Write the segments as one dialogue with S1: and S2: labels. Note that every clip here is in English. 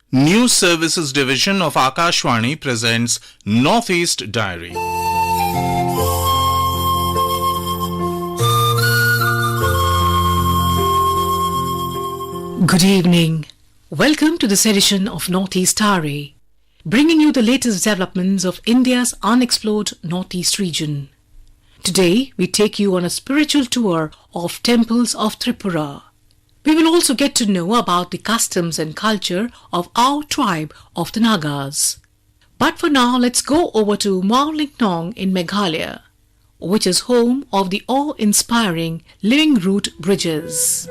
S1: News Services Division of Akashvani presents Northeast Diary.
S2: Good evening. Welcome to this edition of Northeast Diary, bringing you the latest developments of India's unexplored Northeast region. Today, we take you on a spiritual tour of temples of Tripura. We will also get to know about the customs and culture of our tribe of the Nagas. But for now, let's go over to Mawr Ling Nong in Meghalaya, which is home of the awe-inspiring Living Root Bridges.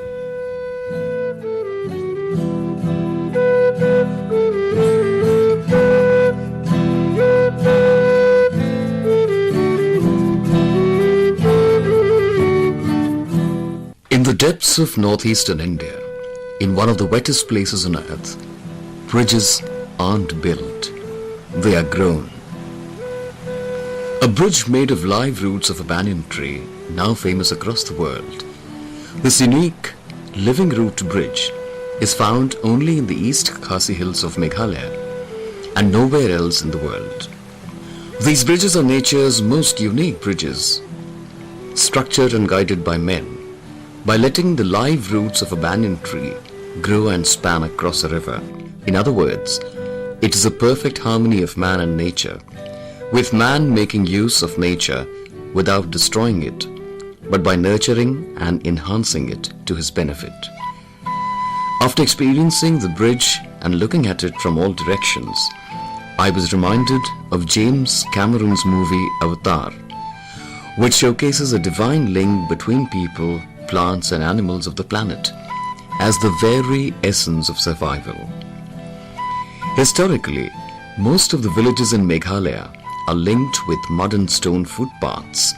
S3: In the depths of northeastern India, in one of the wettest places on earth, bridges aren't built, they are grown. A bridge made of live roots of a banyan tree, now famous across the world. This unique living root bridge is found only in the East Khasi Hills of Meghalaya and nowhere else in the world. These bridges are nature's most unique bridges, structured and guided by men, by letting the live roots of a banyan tree grow and span across a river. In other words, it is a perfect harmony of man and nature, with man making use of nature without destroying it, but by nurturing and enhancing it to his benefit. After experiencing the bridge and looking at it from all directions, I was reminded of James Cameron's movie Avatar, which showcases a divine link between people, plants and animals of the planet as the very essence of survival. Historically, most of the villages in Meghalaya are linked with mud and stone footpaths,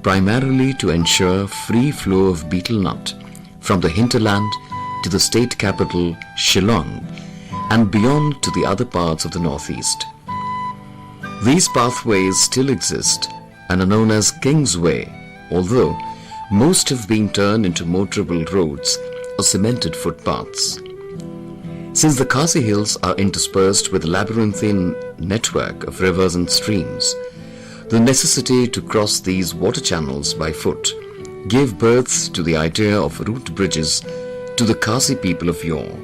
S3: primarily to ensure free flow of betel nut from the hinterland to the state capital Shillong and beyond to the other parts of the northeast. These pathways still exist and are known as King's Way, although most have been turned into motorable roads or cemented footpaths. Since the Khasi Hills are interspersed with a labyrinthine network of rivers and streams, the necessity to cross these water channels by foot gave birth to the idea of root bridges to the Khasi people of yore.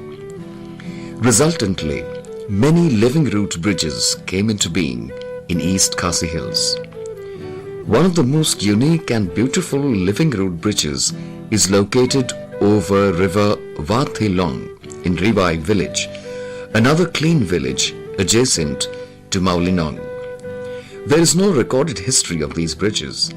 S3: Resultantly, many living root bridges came into being in East Khasi Hills. One of the most unique and beautiful living root bridges is located over River Vathelong in Rivai village, another clean village adjacent to Maulinong. There is no recorded history of these bridges,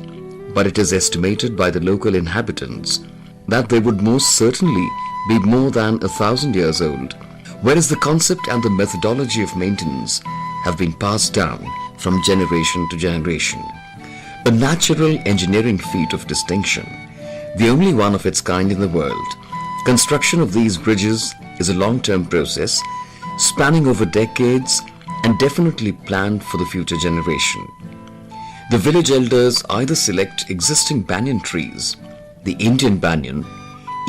S3: but it is estimated by the local inhabitants that they would most certainly be more than 1,000 years old, whereas the concept and the methodology of maintenance have been passed down from generation to generation. A natural engineering feat of distinction, the only one of its kind in the world. Construction of these bridges is a long-term process, spanning over decades and definitely planned for the future generation. The village elders either select existing banyan trees, the Indian banyan,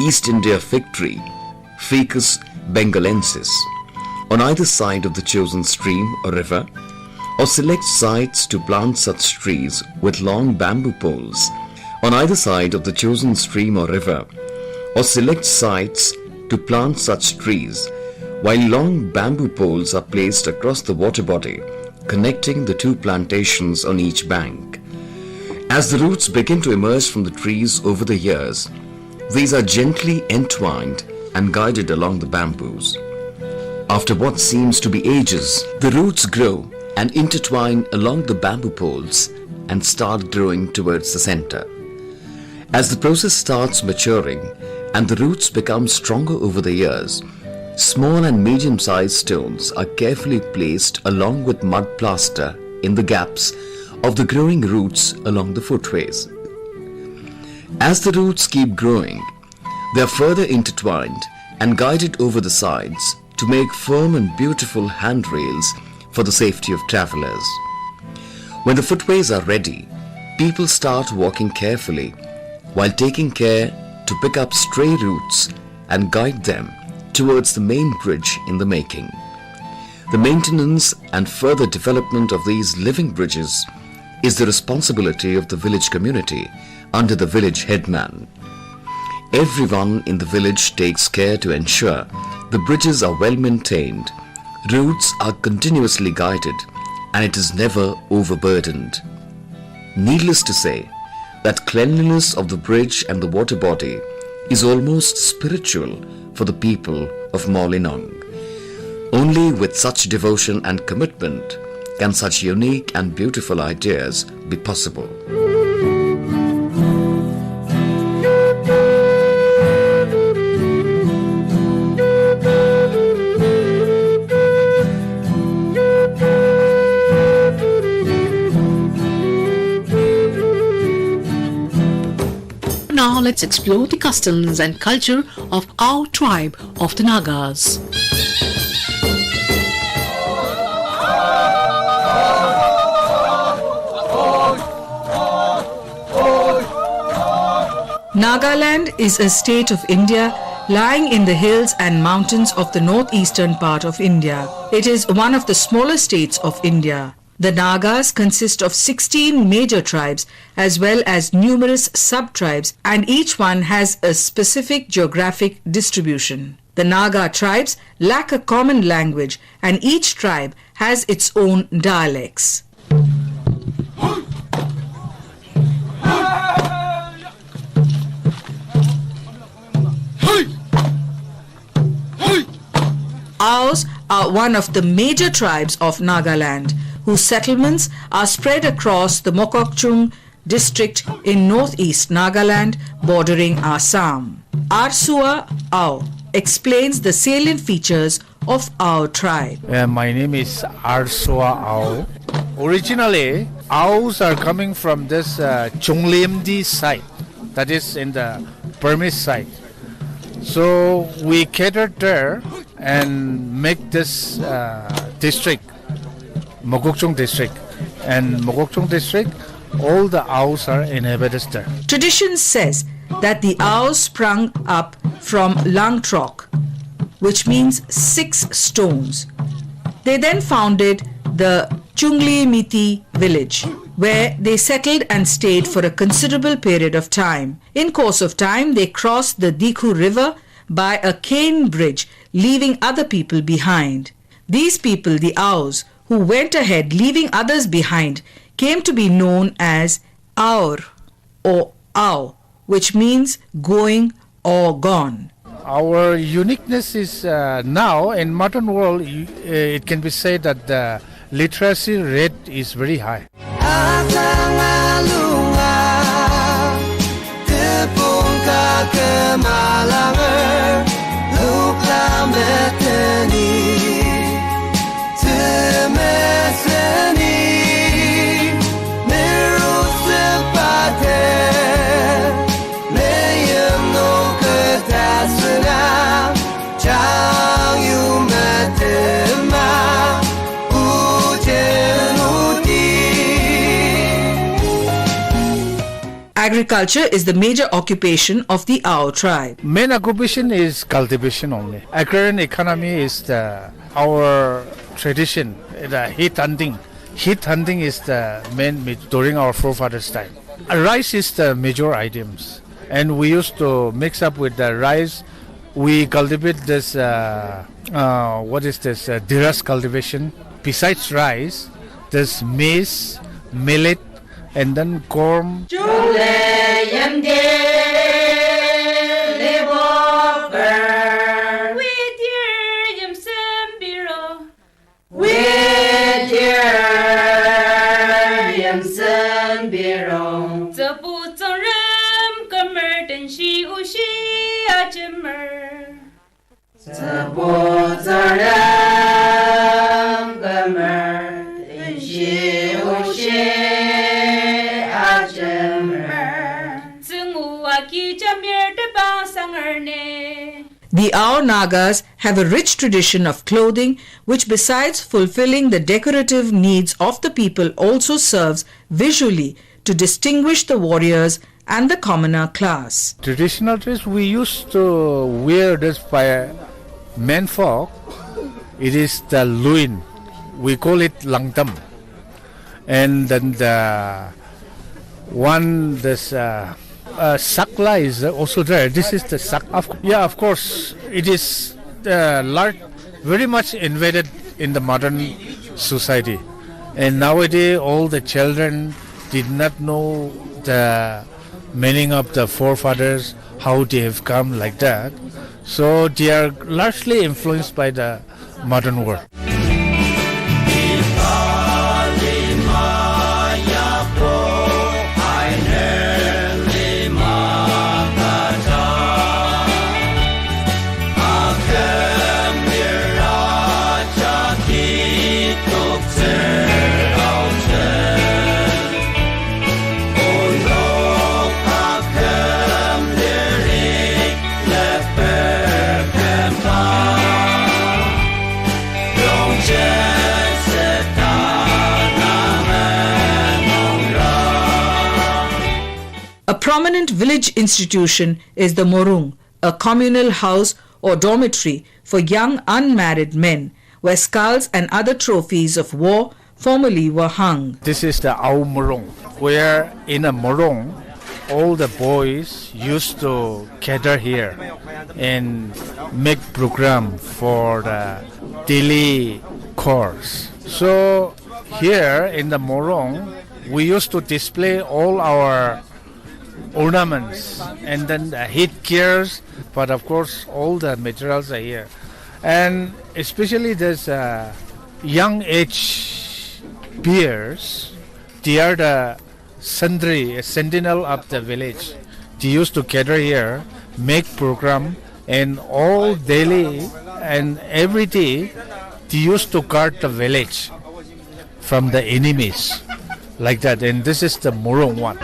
S3: East India fig tree, Ficus bengalensis, on either side of the chosen stream or river, or select sites to plant such trees with long bamboo poles on either side of the chosen stream or river, or select sites to plant such trees while long bamboo poles are placed across the water body, connecting the two plantations on each bank. As the roots begin to emerge from the trees over the years, these are gently entwined and guided along the bamboos. After what seems to be ages, the roots grow and intertwine along the bamboo poles and start growing towards the center. As the process starts maturing and the roots become stronger over the years, small and medium-sized stones are carefully placed along with mud plaster in the gaps of the growing roots along the footways. As the roots keep growing, they are further intertwined and guided over the sides to make firm and beautiful handrails for the safety of travelers. When the footways are ready, people start walking carefully while taking care to pick up stray roots and guide them towards the main bridge in the making. The maintenance and further development of these living bridges is the responsibility of the village community under the village headman. Everyone in the village takes care to ensure the bridges are well maintained, routes are continuously guided, and it is never overburdened. Needless to say that cleanliness of the bridge and the water body is almost spiritual for the people of Mawlynnong. Only with such devotion and commitment can such unique and beautiful ideas be possible.
S2: Now let's explore the customs and culture of our tribe of the Nagas. Nagaland is a state of India lying in the hills and mountains of the northeastern part of India. It is one of the smaller states of India. The Nagas consist of 16 major tribes as well as numerous sub-tribes, and each one has a specific geographic distribution. The Naga tribes lack a common language and each tribe has its own dialects. Aos are one of the major tribes of Nagaland, whose settlements are spread across the Mokokchung district in northeast Nagaland bordering Assam. Arsua Ao explains the salient features of our tribe.
S4: My name is Arsua Ao. Originally, Aos are coming from this Chunglimdi site, that is in the Burmese side. So we catered there and make this district, Mokokchung district. And Mokokchung district, all the Aos are inhabited there.
S2: Tradition says that the Aos sprung up from Langtrok, which means 6 stones. They then founded the Chungli Miti village, where they settled and stayed for a considerable period of time. In course of time, they crossed the Dikhu river by a cane bridge, leaving other people behind. These people, the Aos, who went ahead leaving others behind, came to be known as Aur or Ao, which means going or gone.
S4: Our uniqueness is now in modern world, it can be said that the literacy rate is very high.
S2: Agriculture is the major occupation of the Ao tribe.
S4: Main occupation is cultivation only. Agrarian economy is our tradition, the heat hunting. Heat hunting is the main during our forefathers' time. Rice is the major items, and we used to mix up with the rice. We cultivate this, Diras cultivation. Besides rice, there's maize, millet, and then corn.
S2: The Ao Nagas have a rich tradition of clothing which, besides fulfilling the decorative needs of the people, also serves visually to distinguish the warriors and the commoner class.
S4: Traditional dress we used to wear this by men folk It is the Luin. We call it Langtam. And then the one, this Sakla is also there. This is the Sakla. Yeah, of course, it is large, very much invaded in the modern society. And nowadays, all the children did not know the meaning of the forefathers, how they have come like that. So they are largely influenced by the modern world.
S5: A prominent village institution is the Morung, a communal house or dormitory for young unmarried men, where skulls and other trophies of war formerly were hung.
S4: This is the Au Morong, where in a Morong, all the boys used to gather here and make program for the daily course. So here in the Morong, we used to display all our ornaments and then the headgears, but of course all the materials are here. And especially there's young age bears, they are the sentry, sentinel of the village. They used to gather here, make program, and all daily and every day they used to guard the village from the enemies, like that. And this is the Morong one.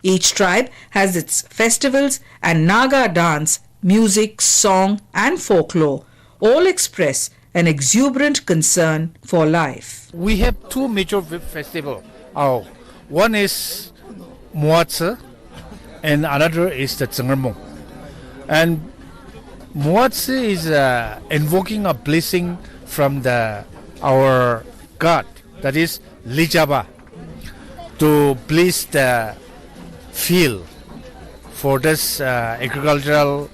S5: Each tribe has its festivals and Naga dance, music, song and folklore all express an exuberant concern for life.
S4: We have two major festivals. One is Muatse and another is the Tsengermong. And Muatse is invoking a blessing from our God, that is Lijaba, to bless the field for this agricultural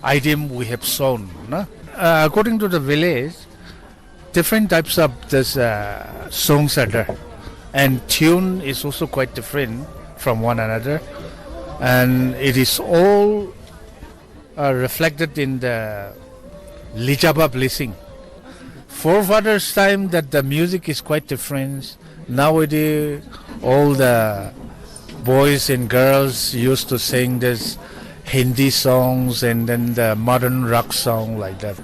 S4: item we have sown. No? According to the village, different types of this songs are there, and tune is also quite different from one another, and it is all reflected in the Lijaba blessing. Forefathers' time that the music is quite different. Nowadays, all the boys and girls used to sing this Hindi songs and then the modern rock song like that.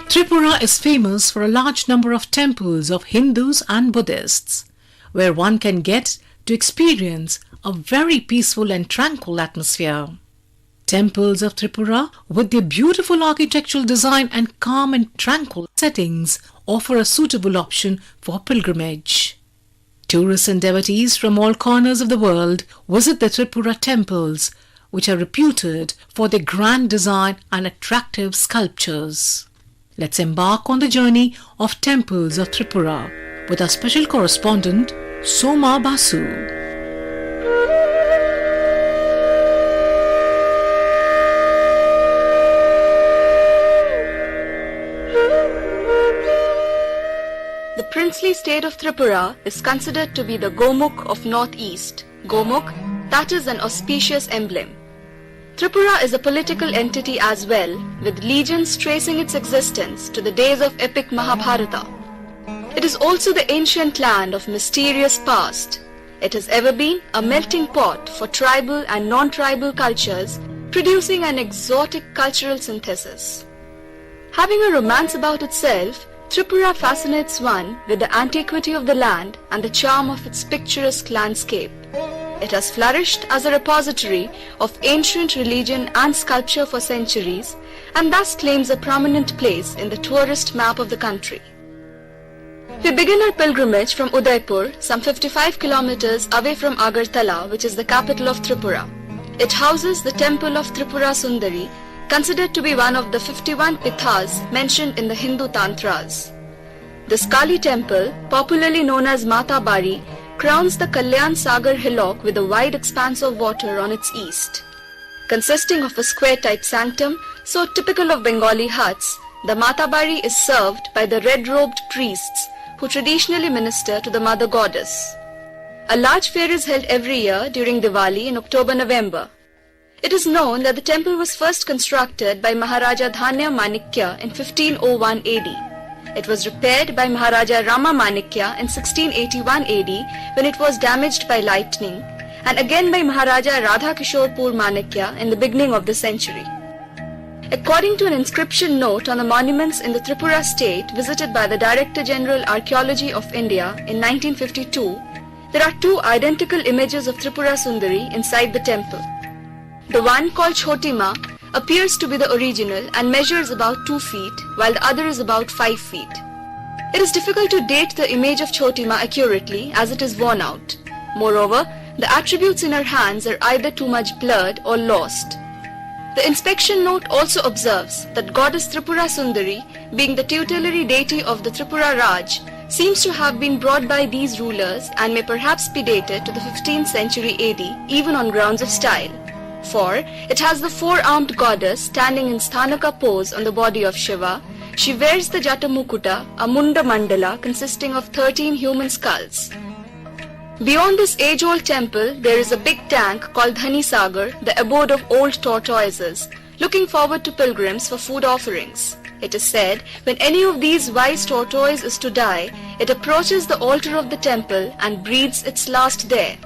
S2: Tripura is famous for a large number of temples of Hindus and Buddhists, where one can get to experience a very peaceful and tranquil atmosphere. Temples of Tripura, with their beautiful architectural design and calm and tranquil settings, offer a suitable option for pilgrimage. Tourists and devotees from all corners of the world visit the Tripura temples, which are reputed for their grand design and attractive sculptures. Let's embark on the journey of temples of Tripura with our special correspondent, Soma Basu.
S6: The princely state of Tripura is considered to be the Gomukh of Northeast. Gomukh, that is an auspicious emblem. Tripura is a political entity as well, with legends tracing its existence to the days of epic Mahabharata. It is also the ancient land of mysterious past. It has ever been a melting pot for tribal and non-tribal cultures, producing an exotic cultural synthesis. Having a romance about itself, Tripura fascinates one with the antiquity of the land and the charm of its picturesque landscape. It has flourished as a repository of ancient religion and sculpture for centuries, and thus claims a prominent place in the tourist map of the country. We begin our pilgrimage from Udaipur, some 55 kilometers away from Agartala, which is the capital of Tripura. It houses the temple of Tripura Sundari, considered to be one of the 51 pithas mentioned in the Hindu Tantras. This Kali temple, popularly known as Mata Bari, crowns the Kalyan Sagar hillock with a wide expanse of water on its east. Consisting of a square-type sanctum, so typical of Bengali huts, the Mata Bari is served by the red-robed priests who traditionally minister to the mother goddess. A large fair is held every year during Diwali in October-November. It is known that the temple was first constructed by Maharaja Dhanya Manikya in 1501 AD. It was repaired by Maharaja Rama Manikya in 1681 AD when it was damaged by lightning, and again by Maharaja Radha Kishorpur Manikya in the beginning of the century. According to an inscription note on the monuments in the Tripura state visited by the Director General Archaeology of India in 1952, there are two identical images of Tripura Sundari inside the temple. The one, called Chotima, appears to be the original and measures about 2 feet, while the other is about 5 feet. It is difficult to date the image of Chotima accurately as it is worn out. Moreover, the attributes in her hands are either too much blurred or lost. The inspection note also observes that goddess Tripura Sundari, being the tutelary deity of the Tripura Raj, seems to have been brought by these rulers and may perhaps be dated to the 15th century AD, even on grounds of style. For it has the four-armed goddess standing in Sthanaka pose on the body of Shiva. She wears the Jata Mukuta, a Munda Mandala consisting of 13 human skulls. Beyond this age-old temple, there is a big tank called Dhani Sagar, the abode of old tortoises, looking forward to pilgrims for food offerings. It is said, when any of these wise tortoise is to die, it approaches the altar of the temple and breathes its last there.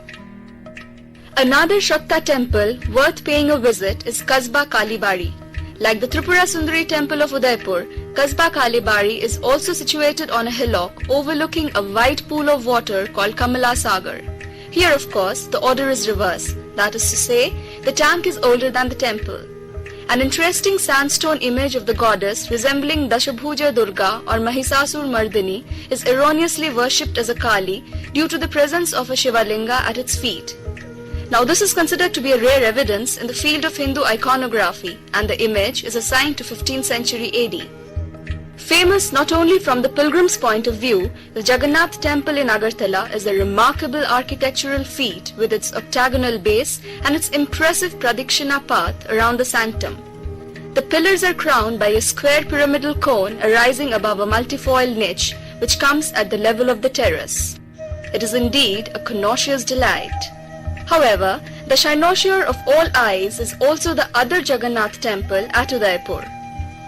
S6: Another Shratta temple worth paying a visit is Kasba Kalibari. Like the Tripura Sundari temple of Udaipur, Kasba Kalibari is also situated on a hillock overlooking a wide pool of water called Kamala Sagar. Here, of course, the order is reversed. That is to say, the tank is older than the temple. An interesting sandstone image of the goddess resembling Dashabhuja Durga or Mahisasur Mardini is erroneously worshipped as a Kali due to the presence of a Shivalinga at its feet. Now this is considered to be a rare evidence in the field of Hindu iconography, and the image is assigned to 15th century AD. Famous not only from the pilgrim's point of view, the Jagannath temple in Agartala is a remarkable architectural feat with its octagonal base and its impressive pradikshina path around the sanctum. The pillars are crowned by a square pyramidal cone arising above a multifoil niche which comes at the level of the terrace. It is indeed a connoisseur's delight. However, the cynosure of all eyes is also the other Jagannath temple at Udaipur.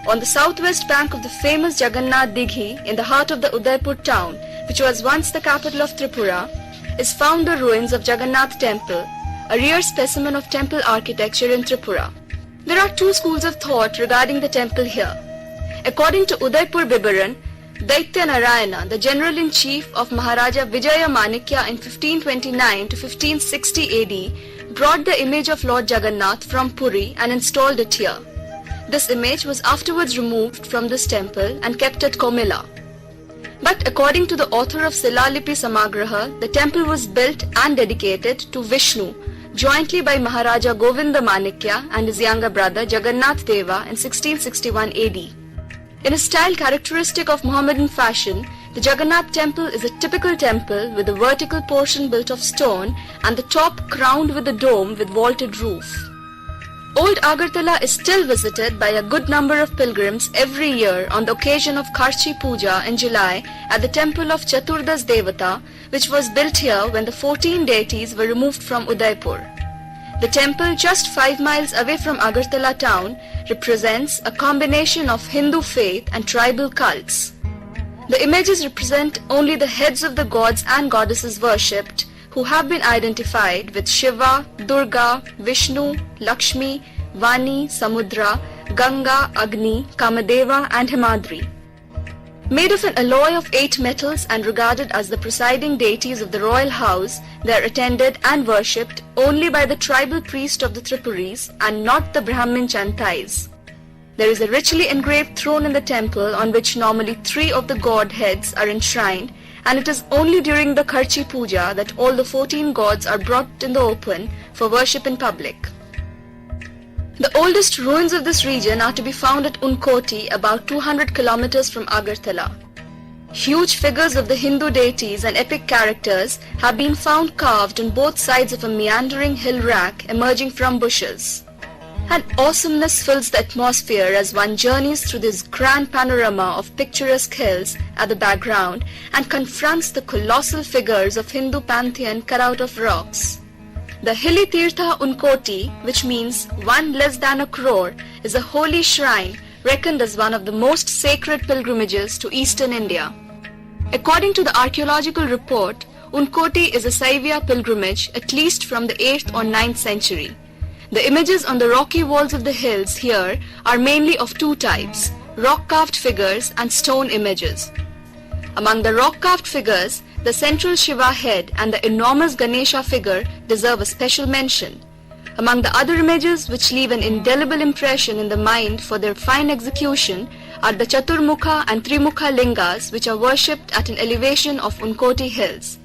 S6: On the southwest bank of the famous Jagannath Dighi in the heart of the Udaipur town, which was once the capital of Tripura, is found the ruins of Jagannath temple, a rare specimen of temple architecture in Tripura. There are two schools of thought regarding the temple here. According to Udaipur Bibaran, Daitya Narayana, the general-in-chief of Maharaja Vijaya Manikya in 1529 to 1560 AD, brought the image of Lord Jagannath from Puri and installed it here. This image was afterwards removed from this temple and kept at Komila. But according to the author of Silalipi Samagraha, the temple was built and dedicated to Vishnu, jointly by Maharaja Govinda Manikya and his younger brother Jagannath Deva in 1661 AD. In a style characteristic of Mohammedan fashion, the Jagannath temple is a typical temple with a vertical portion built of stone and the top crowned with a dome with vaulted roof. Old Agartala is still visited by a good number of pilgrims every year on the occasion of Kharchi Puja in July at the temple of Chaturdas Devata, which was built here when the 14 deities were removed from Udaipur. The temple, just 5 miles away from Agartala town, represents a combination of Hindu faith and tribal cults. The images represent only the heads of the gods and goddesses worshipped, who have been identified with Shiva, Durga, Vishnu, Lakshmi, Vani, Samudra, Ganga, Agni, Kamadeva and Himadri. Made of an alloy of 8 metals and regarded as the presiding deities of the royal house, they are attended and worshipped only by the tribal priest of the Tripuris and not the Brahmin Chantais. There is a richly engraved throne in the temple on which normally 3 of the god heads are enshrined, and it is only during the Kharchi Puja that all the 14 gods are brought in the open for worship in public. The oldest ruins of this region are to be found at Unkoti, about 200 kilometers from Agartala. Huge figures of the Hindu deities and epic characters have been found carved on both sides of a meandering hill rack emerging from bushes. An awesomeness fills the atmosphere as one journeys through this grand panorama of picturesque hills at the background and confronts the colossal figures of Hindu pantheon cut out of rocks. The hilly Tirtha Unkoti, which means 1 less than a crore, is a holy shrine reckoned as one of the most sacred pilgrimages to eastern India. According to the archaeological report, Unkoti is a Saivya pilgrimage at least from the 8th or 9th century. The images on the rocky walls of the hills here are mainly of 2 types, rock-carved figures and stone images. Among the rock-carved figures, the central Shiva head and the enormous Ganesha figure deserve a special mention. Among the other images which leave an indelible impression in the mind for their fine execution are the Chaturmukha and Trimukha lingas, which are worshipped at an elevation of Unkoti hills.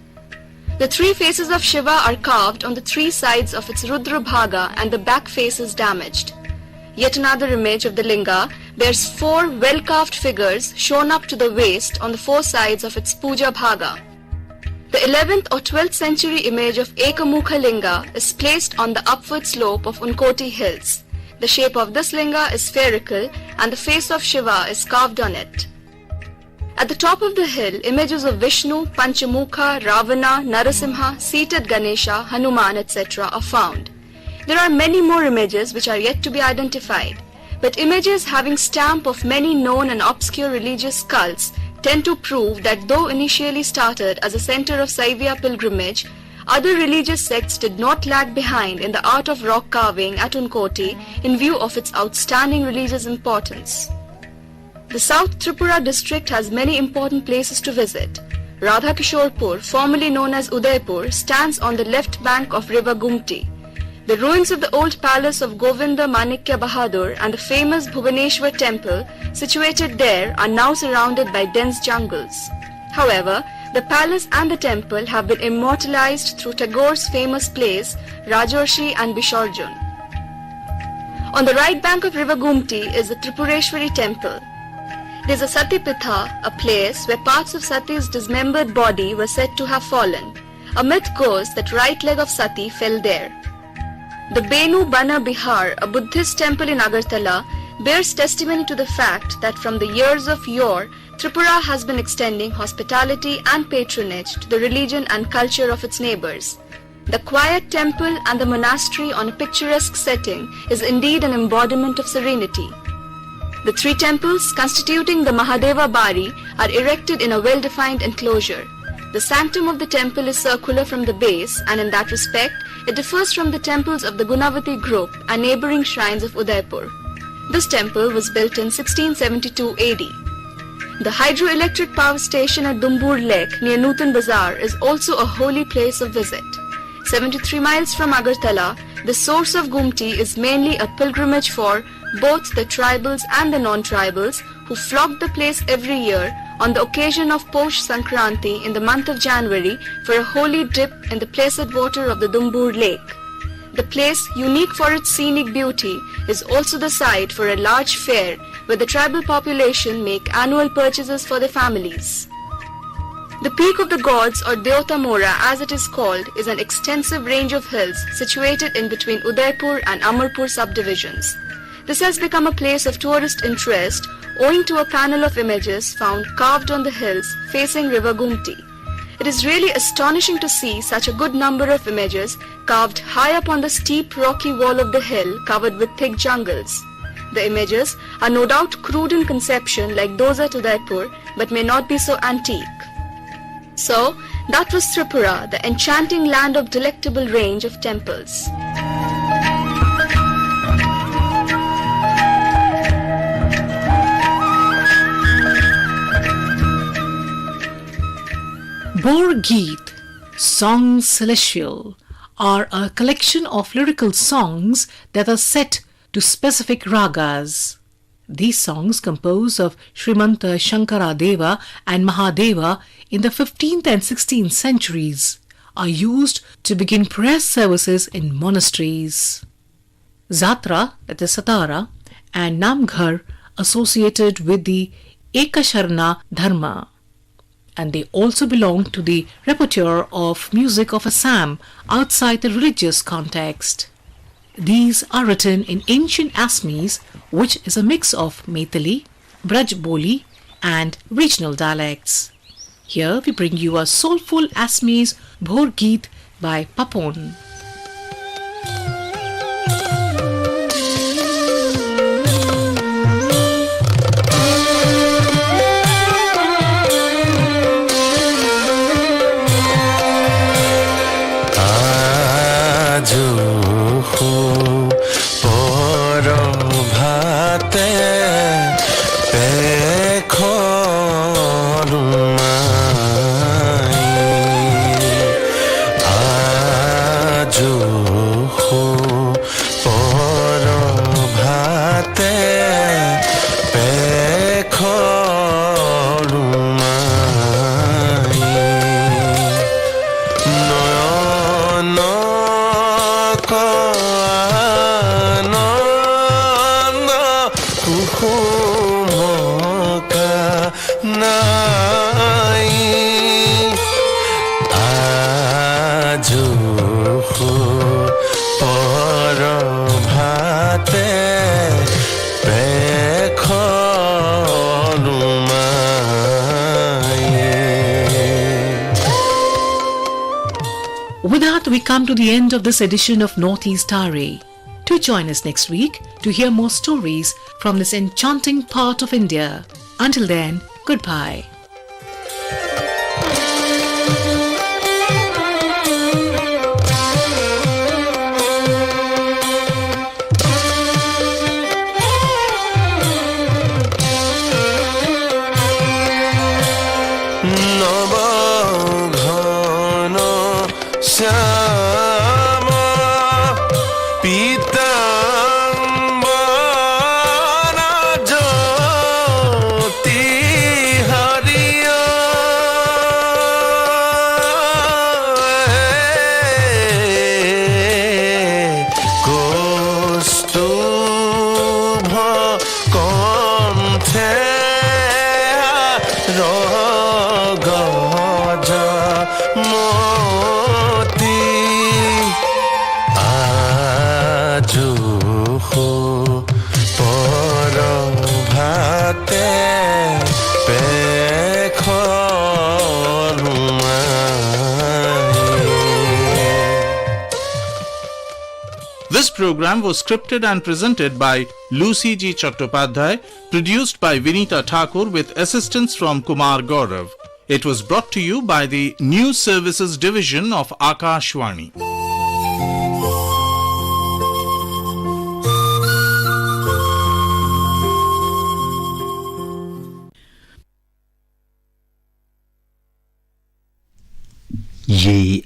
S6: The 3 faces of Shiva are carved on the 3 sides of its Rudra Bhaga and the back face is damaged. Yet another image of the linga bears 4 well-carved figures shown up to the waist on the 4 sides of its Puja Bhaga. The 11th or 12th century image of Ekamukha linga is placed on the upward slope of Unkoti hills. The shape of this linga is spherical and the face of Shiva is carved on it. At the top of the hill, images of Vishnu, Panchamukha, Ravana, Narasimha, seated Ganesha, Hanuman, etc. are found. There are many more images which are yet to be identified, but images having stamp of many known and obscure religious cults tend to prove that though initially started as a center of Saivya pilgrimage, other religious sects did not lag behind in the art of rock carving at Unkoti in view of its outstanding religious importance. The South Tripura district has many important places to visit. Radhakishorpur, formerly known as Udaipur, stands on the left bank of river Gumti. The ruins of the old palace of Govinda Manikya Bahadur and the famous Bhubaneswar temple situated there are now surrounded by dense jungles. However, the palace and the temple have been immortalized through Tagore's famous plays Rajorshi and Bishorjun. On the right bank of river Gumti is the Tripureshwari temple. There is a Sati Pitha, a place where parts of Sati's dismembered body were said to have fallen. A myth goes that right leg of Sati fell there. The Benu Bana Bihar, a Buddhist temple in Agartala, bears testimony to the fact that from the years of yore, Tripura has been extending hospitality and patronage to the religion and culture of its neighbors. The quiet temple and the monastery on a picturesque setting is indeed an embodiment of serenity. The 3 temples constituting the Mahadeva Bari are erected in a well-defined enclosure. The sanctum of the temple is circular from the base, and in that respect, it differs from the temples of the Gunavati group and neighboring shrines of Udaipur. This temple was built in 1672 AD. The hydroelectric power station at Dumbur Lake near Nutan Bazar is also a holy place of visit. 73 miles from Agartala, the source of Gumti is mainly a pilgrimage for both the tribals and the non-tribals who flock the place every year on the occasion of Posh Sankranti in the month of January for a holy dip in the placid water of the Dumbur Lake. The place, unique for its scenic beauty, is also the site for a large fair where the tribal population make annual purchases for their families. The Peak of the Gods, or Deota Mora as it is called, is an extensive range of hills situated in between Udaipur and Amarpur subdivisions. This has become a place of tourist interest owing to a panel of images found carved on the hills facing River Gumti. It is really astonishing to see such a good number of images carved high up on the steep rocky wall of the hill covered with thick jungles. The images are no doubt crude in conception like those at Udaipur, but may not be so antique. So, that was Tripura, the enchanting land of delectable range of temples.
S2: Bor Geet, Songs Celestial, are a collection of lyrical songs that are set to specific ragas. These songs, composed of Srimanta Shankaradeva and Mahadeva in the 15th and 16th centuries, are used to begin prayer services in monasteries. Zatra, that is Satara, and Namghar associated with the Ekasharna Dharma, and they also belong to the repertoire of music of Assam outside the religious context. These are written in ancient Assamese, which is a mix of Maithili, Brajboli, and regional dialects. Here we bring you a soulful Assamese Bhor Geet by Papon. With that, we come to the end of this edition of Northeast Tare. Do join us next week to hear more stories from this enchanting part of India. Until then, goodbye.
S1: This program was scripted and presented by Lucy G. Chattopadhyay, produced by Vinita Thakur with assistance from Kumar Gaurav. It was brought to you by the News Services Division of Akashvani.
S7: ये